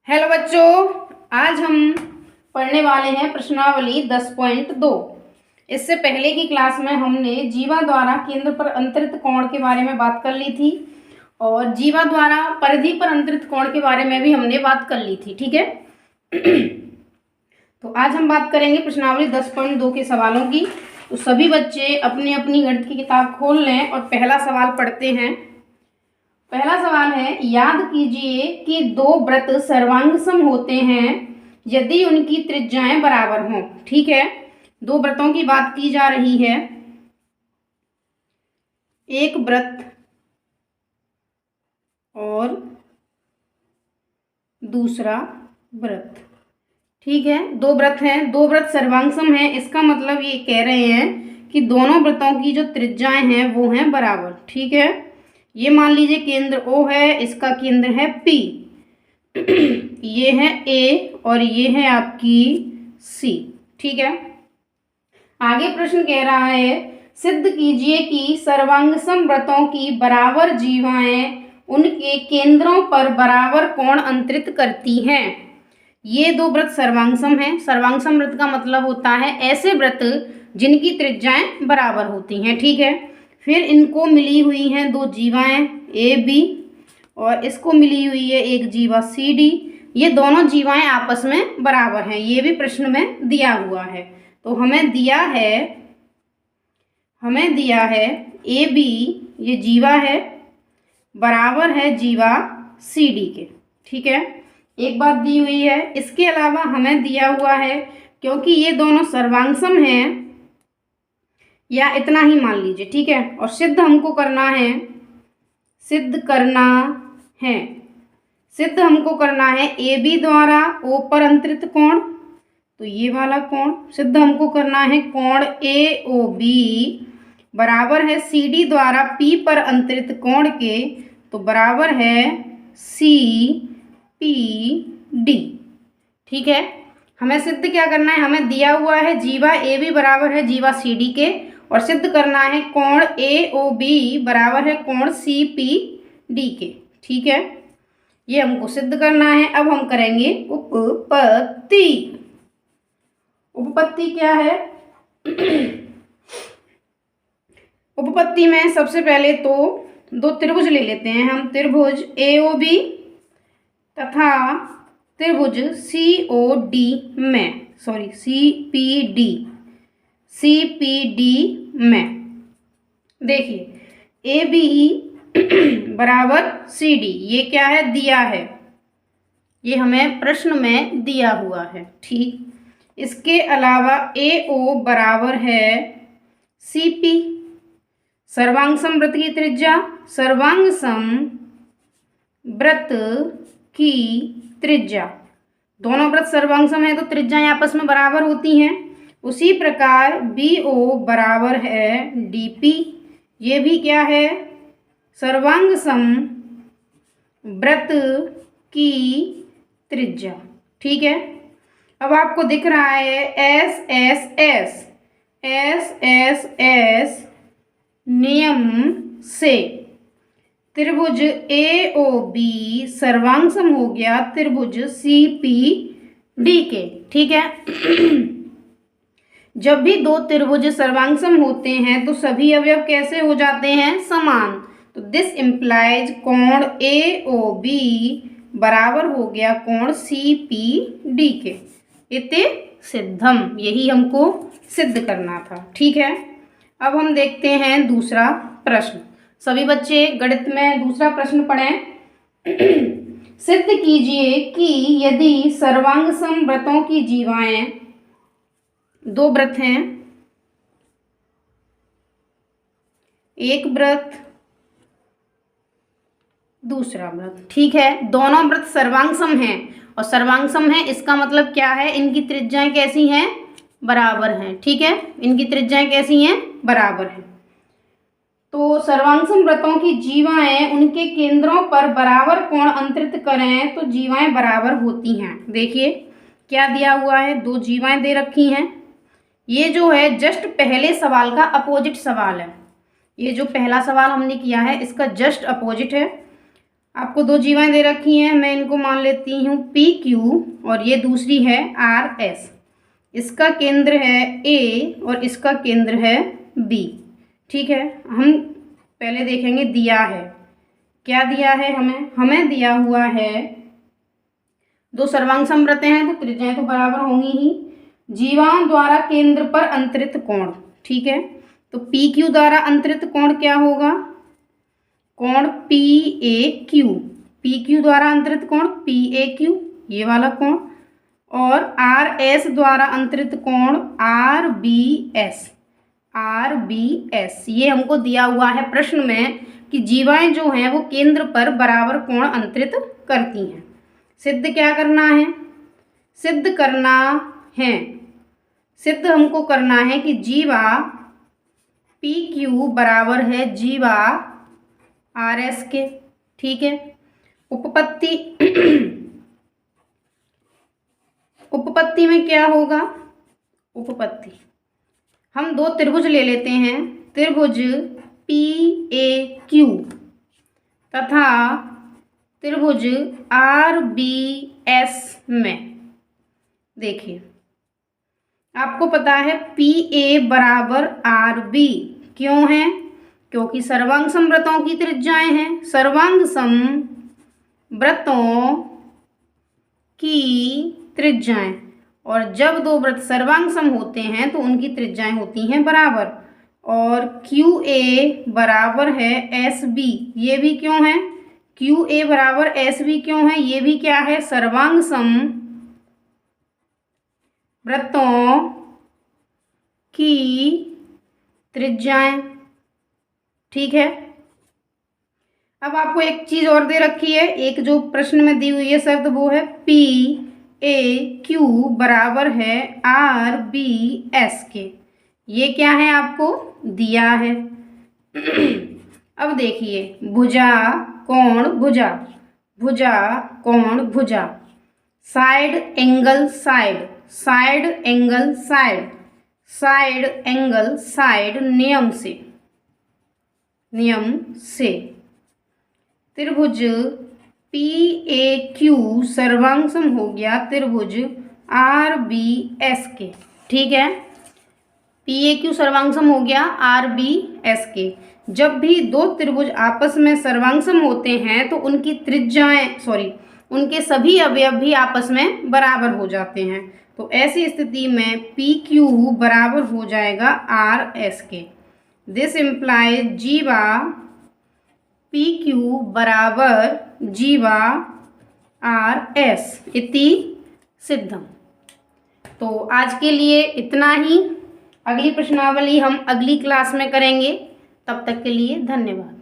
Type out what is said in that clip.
Hello बच्चों, आज हम पढ़ने वाले हैं प्रश्नावली 10.2। इससे पहले की क्लास में हमने जीवा द्वारा केंद्र पर अंतरित कोण के बारे में बात कर ली थी और जीवा द्वारा परिधि पर अंतरित कोण के बारे में भी हमने बात कर ली थी। ठीक है। तो आज हम बात करेंगे प्रश्नावली 10.2 के सवालों की। तो सभी बच्चे अपनी अपनी गणित की किताब खोल लें और पहला सवाल पढ़ते हैं। पहला सवाल है, याद कीजिए कि दो वृत्त सर्वांगसम होते हैं यदि उनकी त्रिज्याएं बराबर हों। ठीक है, दो वृत्तों की बात की जा रही है। एक वृत्त और दूसरा वृत्त। ठीक है, दो वृत्त हैं, दो वृत्त सर्वांगसम हैं। इसका मतलब ये कह रहे हैं कि दोनों वृत्तों की जो त्रिज्याएं हैं वो हैं बराबर। ठीक है, ये मान लीजिए केंद्र O है, इसका केंद्र है P, ये है A और ये है आपकी C। ठीक है, आगे प्रश्न कह रहा है, सिद्ध कीजिए कि सर्वांगसम वृत्तों की बराबर जीवाएं उनके केंद्रों पर बराबर कोण अंतरित करती हैं। ये दो वृत्त सर्वांगसम हैं। सर्वांगसम वृत्त का मतलब होता है ऐसे वृत्त जिनकी त्रिज्याएं बराबर होती हैं। ठीक है, फिर इनको मिली हुई हैं दो जीवाएं ए बी और इसको मिली हुई है एक जीवा सी डी। ये दोनों जीवाएं आपस में बराबर हैं, ये भी प्रश्न में दिया हुआ है। तो हमें दिया है ए बी, ये जीवा है, बराबर है जीवा सी डी के। ठीक है, एक बात दी हुई है। इसके अलावा हमें दिया हुआ है, क्योंकि ये दोनों सर्वांगसम हैं, या इतना ही मान लीजिए। ठीक है, और सिद्ध हमको करना है, सिद्ध हमको करना है ए बी द्वारा ओ पर अंतरित कोण, तो ये वाला कोण। सिद्ध हमको करना है कोण ए ओ बी बराबर है सी डी द्वारा पी पर अंतरित कोण के, तो बराबर है सी पी डी। ठीक है, हमें सिद्ध क्या करना है, हमें दिया हुआ है जीवा ए बी बराबर है जीवा सी डी के, और सिद्ध करना है कोण ए ओ बी बराबर है कोण सी पी डी के। ठीक है, ये हमको सिद्ध करना है। अब हम करेंगे उपपत्ति। उपपत्ति क्या है? उपपत्ति में सबसे पहले तो दो त्रिभुज ले लेते हैं हम, त्रिभुज ए ओ बी तथा त्रिभुज सी ओ डी में, सॉरी सी पी डी में। देखिए ए बी बराबर सी डी, ये क्या है, दिया है, ये हमें प्रश्न में दिया हुआ है। ठीक, इसके अलावा ए ओ बराबर है सी पी, सर्वांगसम वृत्त की त्रिज्या, सर्वांगसम वृत्त की त्रिज्या, दोनों वृत्त सर्वांगसम है तो त्रिज्याएं आपस में बराबर होती हैं। उसी प्रकार बी ओ बराबर है डी पी, ये भी क्या है, सर्वांगसम वृत्त की त्रिज्या। ठीक है, अब आपको दिख रहा है एस एस नियम से त्रिभुज ए ओ बी सर्वांगसम हो गया त्रिभुज सी पी डी के। ठीक है, जब भी दो त्रिभुज सर्वांगसम होते हैं तो सभी अवयव कैसे हो जाते हैं, समान। तो दिस इम्प्लाइज कोण ए ओ बी बराबर हो गया कोण सी पी डी के। इति सिद्धम, यही हमको सिद्ध करना था। ठीक है, अब हम देखते हैं दूसरा प्रश्न। सभी बच्चे गणित में दूसरा प्रश्न पढ़ें। सिद्ध कीजिए कि यदि सर्वांगसम वृत्तों की जीवाएं, दो वृत्त हैं, एक वृत्त दूसरा वृत्त। ठीक है, दोनों वृत्त सर्वांगसम हैं, और सर्वांगसम है इसका मतलब क्या है, इनकी त्रिज्याएं कैसी हैं, बराबर हैं। ठीक है, इनकी त्रिज्याएं कैसी हैं, बराबर हैं। तो सर्वांगसम वृत्तों की जीवाएं उनके केंद्रों पर बराबर कोण अंतरित करें तो जीवाएं बराबर होती हैं। देखिए क्या दिया हुआ है, दो जीवाएं दे रखी हैं। ये जो है जस्ट पहले सवाल का अपोजिट सवाल है, ये जो पहला सवाल हमने किया है इसका जस्ट अपोजिट है। आपको दो जीवाएं दे रखी हैं, मैं इनको मान लेती हूँ पी क्यू और ये दूसरी है आर एस। इसका केंद्र है ए और इसका केंद्र है बी। ठीक है, हम पहले देखेंगे दिया है, क्या दिया है हमें दिया हुआ है दो सर्वांग समवृत्तें हैं तो त्रिज्याएं तो बराबर होंगी ही। जीवाओं द्वारा केंद्र पर अंतरित कोण, ठीक है, तो पी क्यू द्वारा अंतरित कोण क्या होगा, कोण P A Q. P Q द्वारा अंतरित कोण पी ए क्यू, ये वाला कोण, और आर एस द्वारा अंतरित कोण R B S. R B S ये हमको दिया हुआ है प्रश्न में कि जीवाएं जो हैं वो केंद्र पर बराबर कोण अंतरित करती हैं। सिद्ध क्या करना है, सिद्ध करना है, सिद्ध हमको करना है कि जीवा पी क्यू बराबर है जीवा आर एस के। ठीक है, उपपत्ति उपपत्ति में क्या होगा, उपपत्ति हम दो त्रिभुज ले लेते हैं, त्रिभुज पी ए क्यू तथा त्रिभुज आर बी एस में। देखिए आपको पता है पी ए बराबर आर बी, क्यों है, क्योंकि सर्वांग समवृत्तों की त्रिज्याएं हैं। सर्वांग समवृत्तों की त्रिज्याएं, और जब दो वृत्त सर्वांग सम होते हैं तो उनकी त्रिज्याएं होती हैं बराबर। और क्यू ए बराबर है एस बी, ये भी क्यों है, क्यू ए बराबर एस बी क्यों है, ये भी क्या है, सर्वांग सम वृत्तों की त्रिज्याएं। ठीक है, अब आपको एक चीज और दे रखी है, एक जो प्रश्न में दी हुई है शर्त वो है पी ए क्यू बराबर है आर बी एस के। ये क्या है आपको दिया है। अब देखिए भुजा कोण भुजा, भुजा कोण भुजा, side angle side, side angle side, side angle side, नियम से त्रिभुज पी ए क्यू सर्वांग सम हो गया त्रिभुज आर बी एस के। ठीक है, पी ए क्यू सर्वांग सम हो गया आर बी एस के। जब भी दो त्रिभुज आपस में सर्वांग सम होते हैं तो उनकी त्रिज्याएं उनके सभी अवयव भी आपस में बराबर हो जाते हैं। तो ऐसी स्थिति में पी क्यू बराबर हो जाएगा आर एस के। दिस इम्प्लाइज जीवा पी क्यू बराबर जीवा आर एस इति सिद्धम। तो आज के लिए इतना ही, अगली प्रश्नावली हम अगली क्लास में करेंगे। तब तक के लिए धन्यवाद।